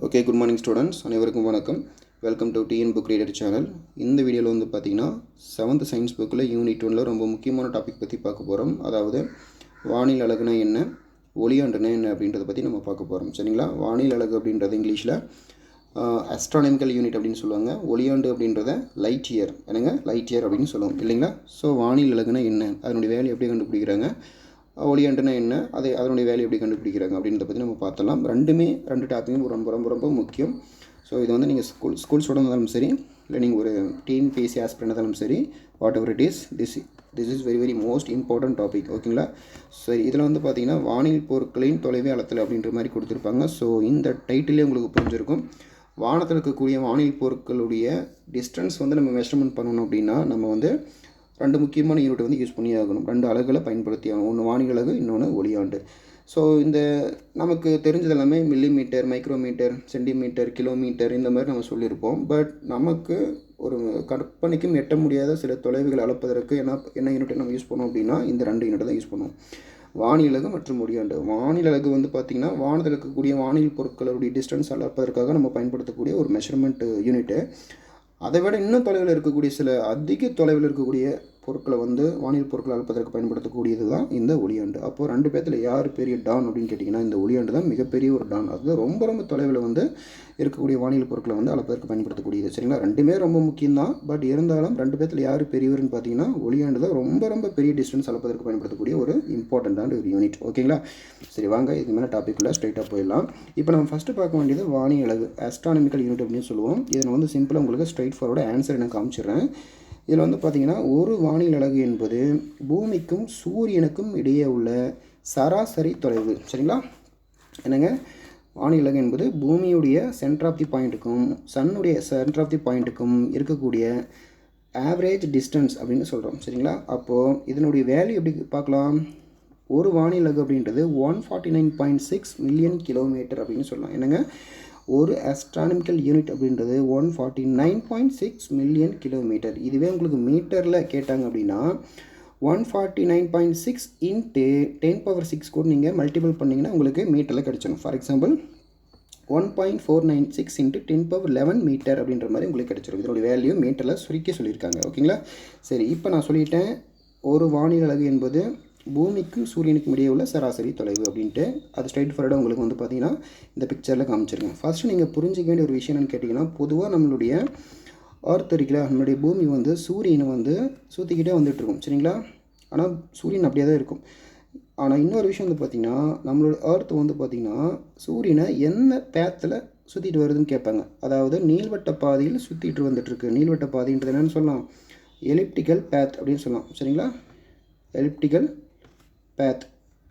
Okay, good morning students. அனைவருக்கும் வணக்கம். Welcome to TN book reader channel. இந்த வீடியோவில் வந்து பார்த்தீங்கன்னா 7th சயின்ஸ் புக்கில் யூனிட் 1 ரொம்ப முக்கியமான டாபிக் பற்றி பார்க்க போகிறோம். அதாவது வானில் அலகுனா என்ன, ஒளியாண்டுனா என்ன அப்படின்றத பற்றி நம்ம பார்க்க போகிறோம். சரிங்களா? வானில் அலகு அப்படின்றது இங்கிலீஷில் அஸ்ட்ரானமிக்கல் யூனிட் அப்படின்னு சொல்லுவாங்க. ஒளியாண்டு அப்படின்றத லைட் இயர், என்னங்க லைட் இயர் அப்படின்னு சொல்லுவோம் இல்லைங்களா? ஸோ வானில் அலகுனா என்ன, அதனுடைய வேல்யூ எப்படி கண்டுபிடிக்கிறாங்க, ஒளியாண்டுனா என்ன, அதனுடைய வேல்யூ எப்படி கண்டுபிடிக்கிறாங்க அப்படின்றத பற்றி நம்ம பார்த்தலாம். ரெண்டு டாப்பிக்கும் ரொம்ப ரொம்ப ரொம்ப முக்கியம். ஸோ இது வந்து நீங்கள் ஸ்கூல் ஸ்டூடெண்ட் இருந்தாலும் சரி, இல்லை நீங்கள் ஒரு டீம் பேசி ஆஸ்பிரண்ட் இருந்தாலும் சரி, what ever it is, this is very very most important topic. ஓகேங்களா? சரி, இதில் வந்து பார்த்தீங்கன்னா வானில் பொருட்களின் தொலைவே அளத்தல் அப்படின்ற மாதிரி கொடுத்துருப்பாங்க. ஸோ இந்த டைட்டிலே உங்களுக்கு புரிஞ்சிருக்கும். வானத்தில் இருக்கக்கூடிய வானில் பொருட்களுடைய டிஸ்டன்ஸ் வந்து நம்ம மெஷர்மெண்ட் பண்ணணும் அப்படின்னா நம்ம வந்து ரெண்டு முக்கியமான யூனிட் வந்து யூஸ் பண்ணி ஆகணும். ரெண்டு அலகுகளை பயன்படுத்தி ஆகணும். ஒன்று வானில் அலகு, இன்னொன்று ஒளியாண்டு. ஸோ இந்த நமக்கு தெரிஞ்சது எல்லாமே மில்லிமீட்டர், மைக்ரோமீட்டர், சென்டிமீட்டர், கிலோமீட்டர் இந்த மாதிரி நம்ம சொல்லியிருப்போம். பட் நமக்கு ஒரு கற்பனைக்கும் எட்ட முடியாத சில தொலைவுகளை அளப்பதற்கு என்ன யூனிட்டை நம்ம யூஸ் பண்ணோம் அப்படின்னா இந்த ரெண்டு யூனிட்டை தான் யூஸ் பண்ணுவோம். வானில் அலகு மற்றும் ஒளியாண்டு. வானில் அலகு வந்து பார்த்திங்கன்னா வானத்தில் இருக்கக்கூடிய வானில் பொருட்களுடைய டிஸ்டன்ஸ் அளப்பதற்காக நம்ம பயன்படுத்தக்கூடிய ஒரு மெஷர்மெண்ட் யூனிட்டு. அதை விட இன்னும் தொலைவில் இருக்கக்கூடிய சில அதிக தொலைவில் இருக்கக்கூடிய பொருட்களை வந்து வானில் பொருட்களை அளப்பதற்கு பயன்படுத்தக்கூடியது தான் இந்த ஒளியாண்டு. அப்போது ரெண்டு பேர்த்தில் யார் பெரிய டான் அப்படின்னு கேட்டிங்கன்னா இந்த ஒளியாண்டு தான் மிகப்பெரிய ஒரு டான். அதுதான் ரொம்ப ரொம்ப தொலைவில் வந்து இருக்கக்கூடிய வானில் பொருட்களை வந்து அளப்பதற்கு பயன்படுத்தக்கூடியது. சரிங்களா? ரெண்டுமே ரொம்ப முக்கியம்தான். பட் இருந்தாலும் ரெண்டு பேர்த்தில் யார் பெரியவர்னு பார்த்தீங்கன்னா ஒளியாண்டு தான் ரொம்ப ரொம்ப பெரிய டிஸ்டன்ஸ் அளப்பதற்கு பயன்படுத்தக்கூடிய ஒரு இம்பார்ட்டண்ட்டான ஒரு யூனிட். ஓகேங்களா? சரி, வாங்க இதுக்கு மேலே டாப்பிக்குள்ளே ஸ்ட்ரைட்டாக போயிடலாம். இப்போ நம்ம ஃபஸ்ட்டு பார்க்க வேண்டியது வானில் அலகு, அஸ்ட்ரானமிக்கல் யூனிட் அப்படின்னு சொல்லுவோம். இதை நான் வந்து சிம்பிளாக உங்களுக்கு ஸ்ட்ரைட் ஃபார்வர்டு ஆன்சர் எனக்கு காமிச்சிடுறேன். இதில் வந்து பார்த்திங்கன்னா ஒரு வானில் அலகு என்பது பூமிக்கும் சூரியனுக்கும் இடையே உள்ள சராசரி தொலைவு. சரிங்களா? என்னங்க, வானில் அலகு என்பது பூமியுடைய சென்டர் ஆஃப் தி பாயிண்ட்டுக்கும் சன்னுடைய சென்டர் ஆஃப் தி பாயிண்ட்டுக்கும் இருக்கக்கூடிய ஆவரேஜ் டிஸ்டன்ஸ் அப்படின்னு சொல்கிறோம். சரிங்களா? அப்போது இதனுடைய வேல்யூ எப்படி பார்க்கலாம்? ஒரு வானில் அலகு அப்படின்றது 149.6 மில்லியன் கிலோமீட்டர் அப்படின்னு சொல்லலாம். என்னங்க, ஒரு அஸ்ட்ரானமிக்கல் யூனிட் அப்படின்றது 149.6 மில்லியன் கிலோமீட்டர். இதுவே உங்களுக்கு மீட்டரில் கேட்டாங்க அப்படின்னா 149.6 இன்ட்டு 10⁻6 கூட நீங்கள் மல்டிபிள் பண்ணிங்கன்னா உங்களுக்கு மீட்டரில் கிடச்சிடும். ஃபார் எக்ஸாம்பிள் 1.496 இன்ட்டு 10⁻11 மீட்டர் அப்படின்ற மாதிரி உங்களுக்கு கிடச்சிடும். இதோடைய வேல்யூ மீட்டரில் சுருக்கி சொல்லியிருக்காங்க. ஓகேங்களா? சரி, இப்போ நான் சொல்லிட்டேன் ஒரு வானில் அலகு என்பது பூமிக்கும் சூரியனுக்கும் இடையே உள்ள சராசரி தொலைவு அப்படின்ட்டு. அது ஸ்ட்ரைட் ஃபார்வர்டாக உங்களுக்கு வந்து பார்த்திங்கன்னா இந்த பிக்சரில் காமிச்சிருக்கேன். ஃபஸ்ட்டு நீங்கள் புரிஞ்சிக்க வேண்டிய ஒரு விஷயம் என்னென்னு கேட்டிங்கன்னா, பொதுவாக நம்மளுடைய எர்த் இருக்குல்ல, நம்மளுடைய பூமி வந்து சூரியனை வந்து சுற்றிக்கிட்டே வந்துட்டுருக்கும். சரிங்களா? ஆனால் சூரியன் அப்படியே தான் இருக்கும். ஆனால் இன்னொரு விஷயம் வந்து பார்த்திங்கன்னா, நம்மளோட எர்த் வந்து பார்த்திங்கன்னா சூரியனை என்ன பேத்தில் சுற்றிட்டு வருதுன்னு கேட்பாங்க. அதாவது நீள்வட்ட பாதையில் சுற்றிட்டு வந்துட்டுருக்கு. நீள்வட்ட பாதைன்றது என்னென்னு சொல்லலாம்? எலிப்டிக்கல் பேத் அப்படின்னு சொல்லலாம். சரிங்களா? எலிப்டிக்கல் பேத்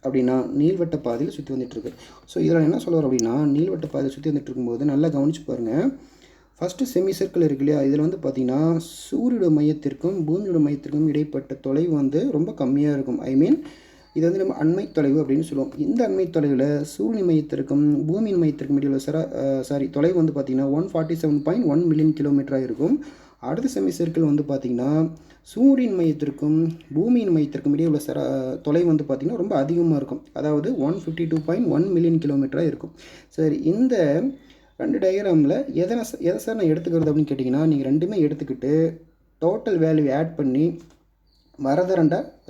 அப்படின்னா நீள்வட்ட பாதையில் சுற்றி வந்துட்டுருக்கு. ஸோ இதில் என்ன சொல்லுவார் அப்படின்னா, நீள்வட்ட பாதையில் சுற்றி வந்துட்டு இருக்கும்போது நல்லா கவனித்து பாருங்கள். ஃபஸ்ட்டு செமி சர்க்கிள் இருக்கு இல்லையா, இதில் வந்து பார்த்திங்கன்னா சூரியோட மையத்திற்கும் பூமியோட மையத்திற்கும் இடைப்பட்ட தொலைவு வந்து ரொம்ப கம்மியாக இருக்கும். இது வந்து நம்ம அண்மை தொலைவு அப்படின்னு சொல்லுவோம். இந்த அண்மை தொலைவில் சூரியன் மையத்திற்கும் பூமியின் மையத்திற்கும் இடையில் தொலைவு வந்து பார்த்திங்கன்னா 147.1 மில்லியன் கிலோமீட்டராக இருக்கும். அடுத்த செமி சர்க்கிள் வந்து பார்த்திங்கன்னா சூரியன் மையத்திற்கும் பூமியின் மையத்திற்கும் இடையே உள்ள தொலைவு வந்து பார்த்திங்கன்னா ரொம்ப அதிகமாக இருக்கும். அதாவது 152.1 மில்லியன் கிலோமீட்டராக இருக்கும். சரி, இந்த ரெண்டு டயக்ராமில் எதை சார் நான் எடுத்துக்கிறது அப்படின்னு கேட்டிங்கன்னா, நீங்கள் ரெண்டுமே எடுத்துக்கிட்டு டோட்டல் வேல்யூ ஆட் பண்ணி வரதை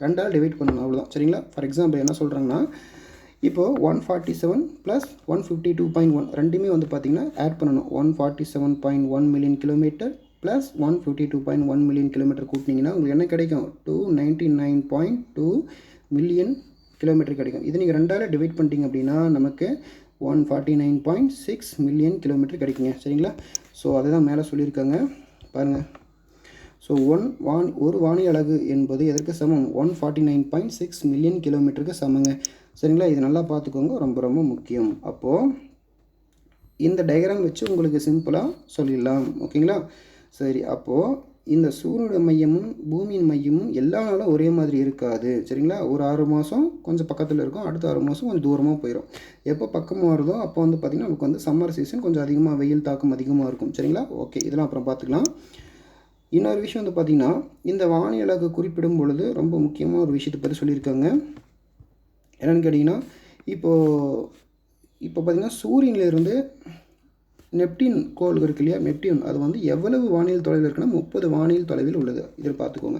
ரெண்டால் டிவைட் பண்ணணும், அவ்வளோதான். சரிங்களா? ஃபார் எக்ஸாம்பிள் என்ன சொல்கிறாங்கன்னா, இப்போது 147 + 152.1 ரெண்டுமே வந்து பார்த்திங்கன்னா ஆட் பண்ணணும். 147.1 million kilometre plus 152.1 million kilometre கூட்டினீங்கன்னா உங்களுக்கு என்ன கிடைக்கும்? 299.2 மில்லியன் கிலோமீட்டர் கிடைக்கும். இது நீங்கள் ரெண்டால் டிவைட் பண்ணிட்டீங்க அப்படின்னா நமக்கு 149.6 மில்லியன் கிலோமீட்டர் கிடைக்குங்க. சரிங்களா? ஸோ அதை தான் மேலே சொல்லியிருக்காங்க பாருங்கள். ஸோ ஒரு வானில் அலகு என்பது எதற்கு சமம்? 149.6 மில்லியன் கிலோமீட்டருக்கு சமங்க. சரிங்களா? இது நல்லா பார்த்துக்கோங்க, ரொம்ப ரொம்ப முக்கியம். அப்போது இந்த டயக்ராம் வச்சு உங்களுக்கு சிம்பிளாக சொல்லிடலாம். ஓகேங்களா? சரி, அப்போது இந்த சூரியனோட மையமும் பூமியின் மையமும் எல்லா நாளும் ஒரே மாதிரி இருக்காது. சரிங்களா? ஒரு 6 மாதம் கொஞ்சம் பக்கத்தில் இருக்கும், அடுத்த 6 மாதம் கொஞ்சம் தூரமாக போயிடும். எப்போ பக்கமாக வருதோ அப்போ வந்து பார்த்திங்கன்னா நமக்கு வந்து சம்மர் சீசன் கொஞ்சம் அதிகமாக வெயில் தாக்கம் அதிகமாக இருக்கும். சரிங்களா? ஓகே, இதெல்லாம் அப்புறம் பார்த்துக்கலாம். இன்னொரு விஷயம் வந்து பார்த்திங்கன்னா, இந்த வானில் அலகு குறிப்பிடும் பொழுது ரொம்ப முக்கியமாக ஒரு விஷயத்தை பற்றி சொல்லியிருக்காங்க. என்னென்னு கேட்டிங்கன்னா, இப்போ பார்த்திங்கன்னா சூரியனிலிருந்து நெப்டியூன் கோள் இருக்கு இல்லையா, நெப்டியூன், அது வந்து எவ்வளவு வானியல் தொலைவில் இருக்குன்னா 30 வானியல் தொலைவில் உள்ளது. இதில் பார்த்துக்கோங்க.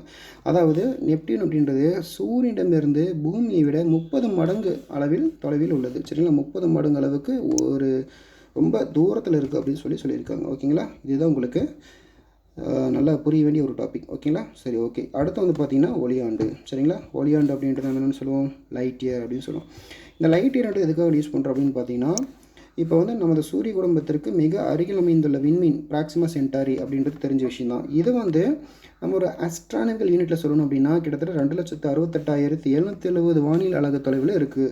அதாவது நெப்டியூன் அப்படின்றது சூரியனிடமிருந்து பூமியை விட 30 மடங்கு அளவில் தொலைவில் உள்ளது. சரிங்களா, 30 மடங்கு அளவுக்கு ஒரு ரொம்ப தூரத்தில் இருக்குது அப்படின்னு சொல்லியிருக்காங்க. ஓகேங்களா, இதுதான் உங்களுக்கு நல்லா புரிய வேண்டிய ஒரு டாபிக். ஓகேங்களா, சரி, ஓகே. அடுத்து வந்து பார்த்திங்கன்னா ஒளியாண்டு. சரிங்களா, ஒளியாண்டு அப்படின்றது என்னென்னு சொல்லுவோம், லைட் இயர் அப்படின்னு சொல்லுவோம். இந்த லைட் இயர் எதுக்காக யூஸ் பண்ணுறோம் அப்படின்னு பார்த்தீங்கன்னா, இப்போ வந்து நமது சூரிய குடும்பத்திற்கு மிக அருகில் அமைந்துள்ள விண்மீன் பிராக்சிமா சென்டாரி அப்படின்றது தெரிஞ்ச விஷயம் தான். இது வந்து நம்ம ஒரு அஸ்ட்ரானமிக்கல் யூனிட்டில் சொல்லணும் அப்படின்னா கிட்டத்தட்ட 2,68,770 வானியல் அலகு தொலைவில் இருக்குது.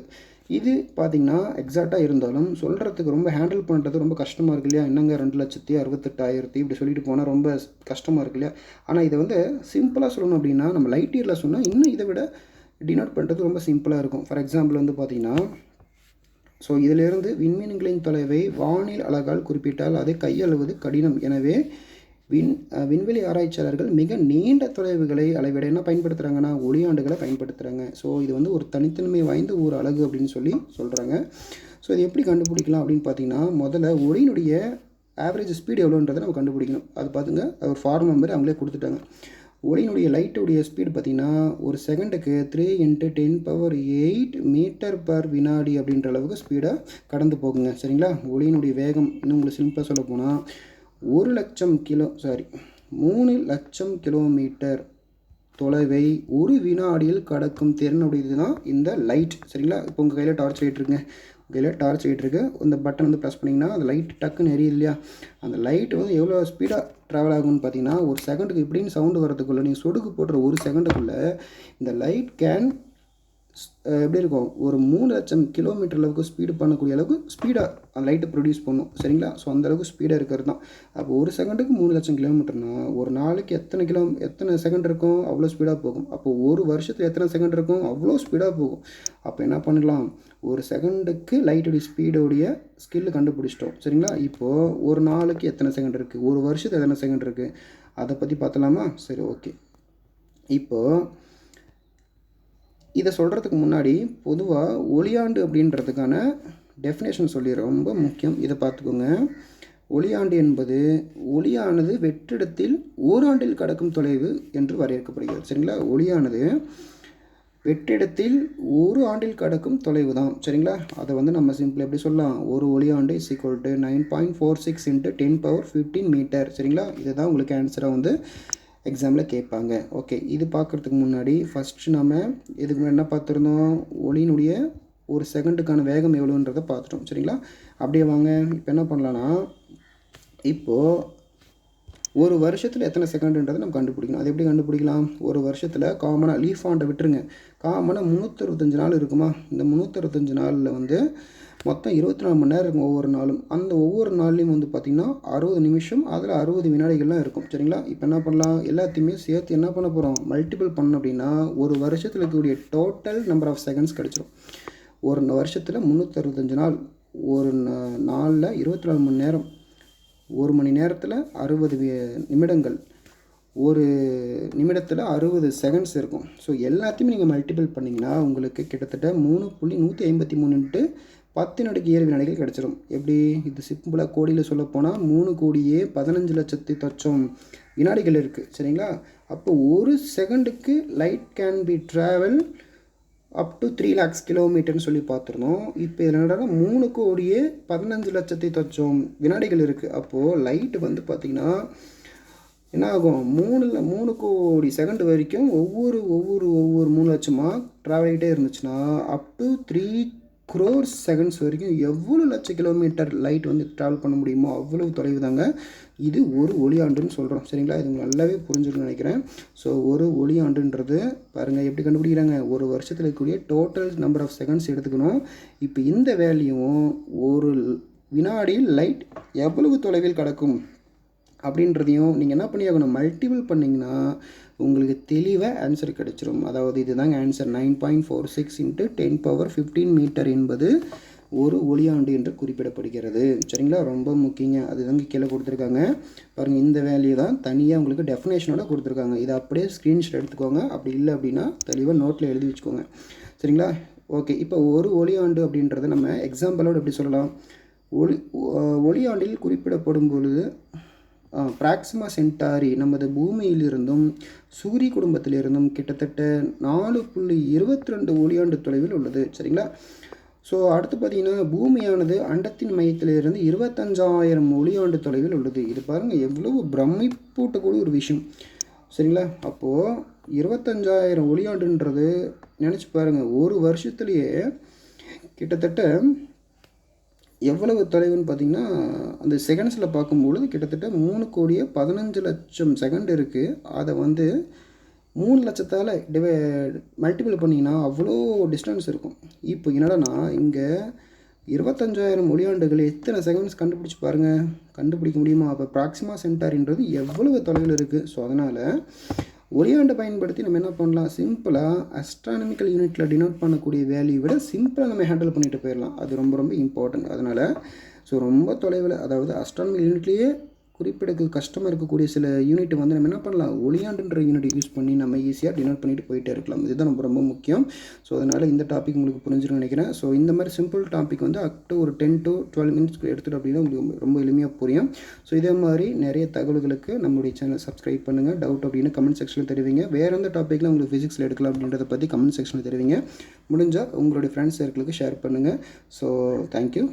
இது பார்த்திங்கன்னா எக்ஸாக்டாக இருந்தாலும் சொல்கிறதுக்கு ரொம்ப ஹேண்டில் பண்ணுறது ரொம்ப கஷ்டமாக இருக்கு இல்லையா. என்னங்க 2,68,000 இப்படி சொல்லிட்டு போனால் ரொம்ப கஷ்டமாக இருக்கு இல்லையா. ஆனால் இதை வந்து சிம்பிளாக சொல்லணும் அப்படின்னா நம்ம லைட் இயரில் சொன்னால் இன்னும் இதை விட டினோட் பண்ணுறது ரொம்ப சிம்பிளாக இருக்கும். ஃபார் எக்ஸாம்பிள் வந்து பார்த்திங்கன்னா, ஸோ இதிலிருந்து விண்மீன்களின் தொலைவை வானில் அலகால் குறிப்பிட்டால் அதை கையாளுவது கடினம். எனவே விண்வெளி ஆராய்ச்சியாளர்கள் மிக நீண்ட தொலைவுகளை அளவிட என்ன பயன்படுத்துகிறாங்கன்னா ஒளியாண்டுகளை பயன்படுத்துகிறாங்க. ஸோ இது வந்து ஒரு தனித்தன்மை வாய்ந்த ஒரு அலகு அப்படின்னு சொல்கிறாங்க. ஸோ இது எப்படி கண்டுபிடிக்கலாம் அப்படின்னு பார்த்தீங்கன்னா, முதல்ல ஒளியினுடைய ஆவரேஜ் ஸ்பீடு எவ்வளோன்றதை நம்ம கண்டுபிடிக்கணும். அது பார்த்துங்க, அது ஒரு ஃபார்முலா மாதிரி அவங்களே கொடுத்துட்டாங்க. ஒளியினுடைய லைட்டுடைய ஸ்பீடு பார்த்திங்கன்னா ஒரு செகண்டுக்கு 3 × 10⁸ மீட்டர் பர் வினாடி அப்படின்ற அளவுக்கு ஸ்பீடாக கடந்து போகுங்க. சரிங்களா, ஒளியினுடைய வேகம் இன்னும் உங்களுக்கு சிம்பிளாக சொல்ல போனால் 3 லட்சம் கிலோமீட்டர் தொலைவை ஒரு வினாடியில் கடக்கும் திறனுடையது தான் இந்த லைட். சரிங்களா, இப்போ உங்கள் கையில் டார்ச் லைட் இருக்குங்க, கையில் டார்ச் லைட் இருக்குது. இந்த பட்டன் வந்து ப்ரெஸ் பண்ணிங்கன்னா அந்த லைட் டக்குன்னு எரியுது இல்லையா. அந்த லைட் வந்து எவ்வளோ ஸ்பீடாக ட்ராவல் ஆகும்னு பார்த்தீங்கன்னா ஒரு செகண்டுக்கு இப்படின்னு சவுண்டு வரதுக்குள்ளே நீங்கள் சொடுக்கு போடுற ஒரு செகண்டுக்குள்ளே இந்த லைட் கேன் எப்படி இருக்கும், ஒரு 3 லட்சம் கிலோமீட்டர் அளவுக்கு ஸ்பீடு பண்ணக்கூடிய அளவுக்கு ஸ்பீடாக அந்த லைட்டை ப்ரொடியூஸ் பண்ணும். சரிங்களா, ஸோ அந்தளவுக்கு ஸ்பீடாக இருக்கிறது தான். அப்போ ஒரு செகண்டுக்கு 3 லட்சம் கிலோமீட்டர்னால் ஒரு நாளைக்கு எத்தனை செகண்ட் இருக்கும், அவ்வளோ ஸ்பீடாக போகும். அப்போது ஒரு வருஷத்துக்கு எத்தனை செகண்ட் இருக்கும், அவ்வளோ ஸ்பீடாக போகும். அப்போ என்ன பண்ணலாம், ஒரு செகண்டுக்கு லைட்டுடைய ஸ்பீடோடைய ஸ்கில்லு கண்டுபிடிச்சிட்டோம். சரிங்களா, இப்போது ஒரு நாளைக்கு எத்தனை செகண்ட் இருக்குது, ஒரு வருஷத்துக்கு எத்தனை செகண்ட் இருக்குது, அதை பற்றி பார்த்தலாமா. சரி, ஓகே. இப்போது இதை சொல்கிறதுக்கு முன்னாடி பொதுவாக ஒளியாண்டு அப்படின்றதுக்கான டெஃபினேஷன் சொல்லி ரொம்ப முக்கியம். இதை பார்த்துக்கோங்க. ஒளியாண்டு என்பது ஒளியானது வெற்றிடத்தில் ஓராண்டில் கடக்கும் தொலைவு என்று வரையறுக்கப்படுகிறது. சரிங்களா, ஒளியானது வெற்றிடத்தில் ஒரு ஆண்டில் கடக்கும் தொலைவு தான். சரிங்களா, அதை வந்து நம்ம சிம்பிள் எப்படி சொல்லலாம், ஒரு ஒளியாண்டு = 9.46 × 10⁻15 மீட்டர். சரிங்களா, இதுதான் உங்களுக்கு ஆன்சராக வந்து எக்ஸாமில் கேட்பாங்க. ஓகே, இது பார்க்குறதுக்கு முன்னாடி ஃபஸ்ட்டு நம்ம இதுக்கு முன்னாடி என்ன பார்த்துருந்தோம், ஒளியினுடைய ஒரு செகண்டுக்கான வேகம் எவ்வளோன்றதை பார்த்துட்டோம். சரிங்களா, அப்படியே வாங்க இப்போ என்ன பண்ணலான்னா, இப்போது ஒரு வருஷத்தில் எத்தனை செகண்டுன்றதை நம்ம கண்டுபிடிக்கணும். அது எப்படி கண்டுபிடிக்கலாம், ஒரு வருஷத்தில் காமனாக லீஃப் ஆண்டை விட்டுருங்க, காமனாக 365 நாள் இருக்குமா. இந்த 365 நாளில் வந்து மொத்தம் 24 மணி நேரம் இருக்கும் ஒவ்வொரு நாளும். அந்த ஒவ்வொரு நாள்லேயும் வந்து பார்த்திங்கன்னா 60 நிமிஷம், அதில் 60 வினாடிகள்லாம் இருக்கும். சரிங்களா, இப்போ என்ன பண்ணலாம், எல்லாத்தையுமே சேர்த்து என்ன பண்ண போகிறோம், மல்டிபிள் பண்ணோம் அப்படின்னா ஒரு வருஷத்தில் இருக்கக்கூடிய டோட்டல் நம்பர் ஆஃப் செகண்ட்ஸ் கிடச்சிரும். ஒரு வருஷத்தில் 365 நாள், ஒரு நாளில் 24 மணி நேரம், ஒரு மணி நேரத்தில் 60 நிமிடங்கள், ஒரு நிமிடத்தில் 60 செகண்ட்ஸ் இருக்கும். ஸோ எல்லாத்தையுமே நீங்கள் மல்டிபிள் பண்ணிங்கன்னா உங்களுக்கு கிட்டத்தட்ட 3.153 × 10⁻7 வினாடிகள் கிடச்சிரும். எப்படி, இது சிம்பிளாக கோடியில் சொல்ல போனால் 3,15,00,000 வினாடிகள் இருக்குது. சரிங்களா, அப்போ ஒரு செகண்டுக்கு light can be travel up to 3 lakhs கிலோமீட்டர்னு சொல்லி பார்த்துருந்தோம். இப்போ இதில் என்னடா 3,15,00,000 வினாடிகள் இருக்குது. அப்போது லைட்டு வந்து பார்த்திங்கன்னா என்ன ஆகும், 3 கோடி செகண்ட் வரைக்கும் ஒவ்வொரு 3 லட்சமாக ட்ராவல் ஆகிட்டே இருந்துச்சுன்னா அப் டு 3 crore செகண்ட்ஸ் வரைக்கும் எவ்வளோ லட்சம் கிலோமீட்டர் லைட் வந்து ட்ராவல் பண்ண முடியுமோ அவ்வளவு தொலைவு தாங்க இது ஒரு ஒளியாண்டுன்னு சொல்கிறோம். சரிங்களா, இது நல்லாவே புரிஞ்சுக்கணும்னு நினைக்கிறேன். ஸோ ஒரு ஒளியாண்டுன்றது பாருங்கள் எப்படி கண்டுபிடிக்கிறாங்க, ஒரு வருஷத்தில் இருக்கக்கூடிய டோட்டல் நம்பர் ஆஃப் செகண்ட்ஸ் எடுத்துக்கணும். இப்போ இந்த வேல்யூவும் ஒரு வினாடியில் லைட் எவ்வளவு தொலைவில் கடக்கும் அப்படின்றதையும் நீங்கள் என்ன பண்ணியாகணும், மல்டிபிள் பண்ணிங்கன்னா உங்களுக்கு தெளிவாக ஆன்சர் கிடச்சிரும். அதாவது இதுதாங்க ஆன்சர், 9.46 × 10⁻15 மீட்டர் என்பது ஒரு ஒளியாண்டு என்று குறிப்பிடப்படுகிறது. சரிங்களா, ரொம்ப முக்கியங்க. அதுதாங்க கீழே கொடுத்துருக்காங்க பாருங்கள். இந்த வேல்யூ தான் தனியாக உங்களுக்கு டெஃபினேஷனோட கொடுத்துருக்காங்க. இதை அப்படியே ஸ்க்ரீன்ஷாட் எடுத்துக்கோங்க, அப்படி இல்லை அப்படின்னா தெளிவாக நோட்டில் எழுதி வச்சுக்கோங்க. சரிங்களா, ஓகே. இப்போ ஒரு ஒளியாண்டு அப்படின்றத நம்ம எக்ஸாம்பிளோடு எப்படி சொல்லலாம், ஒளி ஒளியாண்டில் குறிப்பிடப்படும் பொழுது பிராக்சிமா சென்டாரி நமது பூமியிலிருந்தும் சூரிய குடும்பத்திலிருந்தும் கிட்டத்தட்ட 4.22 ஒளியாண்டு தொலைவில் உள்ளது. சரிங்களா? ஸோ அடுத்து பார்த்தீங்கன்னா பூமியானது அண்டத்தின் மையத்திலிருந்து 25,000 ஒளியாண்டு தொலைவில் உள்ளது. இது பாருங்கள் எவ்வளவு பிரமிப்பூட்டக்கூடிய ஒரு விஷயம். சரிங்களா? அப்போது 25,000 ஒளியாண்டுன்றது நினச்சி பாருங்கள், ஒரு வருஷத்துலேயே கிட்டத்தட்ட எவ்வளவு தொலைவுன்னு பார்த்தீங்கன்னா அந்த செகண்ட்ஸில் பார்க்கும்பொழுது கிட்டத்தட்ட 3,15,00,000 செகண்ட் இருக்குது. அதை வந்து 3,00,000 மல்டிபிள் பண்ணிங்கன்னா அவ்வளோ டிஸ்டன்ஸ் இருக்கும். இப்போ என்னடானா இங்கே 25,000 ஒளியாண்டுகள் எத்தனை செகண்ட்ஸ் கண்டுபிடிச்சி பாருங்கள், கண்டுபிடிக்க முடியுமா? அப்போ பிராக்சிமா சென்டாரின்றது எவ்வளவு தொலைவில் இருக்குது. ஸோ அதனால் ஒளியாண்டை பயன்படுத்தி நம்ம என்ன பண்ணலாம், சிம்பிளாக அஸ்ட்ரானமிக்கல் யூனிட்டில் டினோட் பண்ணக்கூடிய வேல்யூ விட சிம்பிளாக நம்ம ஹேண்டில் பண்ணிட்டு போயிடலாம். அது ரொம்ப ரொம்ப இம்பார்ட்டன்ட். அதனால் ஸோ ரொம்ப தொலைவில், அதாவது அஸ்ட்ரானமிக்கல் யூனிட்லேயே குறிப்பிடக்கு கஷ்டமாக இருக்கக்கூடிய சில யூனிட் வந்து நம்ம என்ன பண்ணலாம், ஒளியாண்டுன்ற யூனிட் யூஸ் பண்ணி நம்ம ஈஸியாக டினோட் பண்ணிட்டு போயிட்டே இருக்கலாம். இதுதான் ரொம்ப ரொம்ப முக்கியம். ஸோ அதனால் இந்த டாபிக் உங்களுக்கு புரிஞ்சிருன்னு நினைக்கிறேன். ஸோ இந்த மாதிரி சிம்பிள் டாபிக் வந்து அப் டு ஒரு 10 to 12 மினிட்ஸ்க்கு எடுத்துகிட்டு அப்படின்னா உங்களுக்கு ரொம்ப எளிமையாக புரியும். ஸோ இதே மாதிரி நிறைய தகவல்களுக்கு நம்மளுடைய சேனல் சப்ஸ்கிரைப் பண்ணுங்கள். டவுட் அப்படின்னு கமெண்ட் செக்ஷனில் தெரிவிங்க. வேறு எந்த டாப்பிக்கில் உங்களுக்கு ஃபிசிக்ஸில் எடுக்கலாம் அப்படின்றத பற்றி கமெண்ட் செக்ஷனில் தெரிவிங்க. முடிஞ்சால் உங்களுடைய ஃப்ரெண்ட்ஸ் சர்க்கிளுக்கு ஷேர் பண்ணுங்கள். So thank you.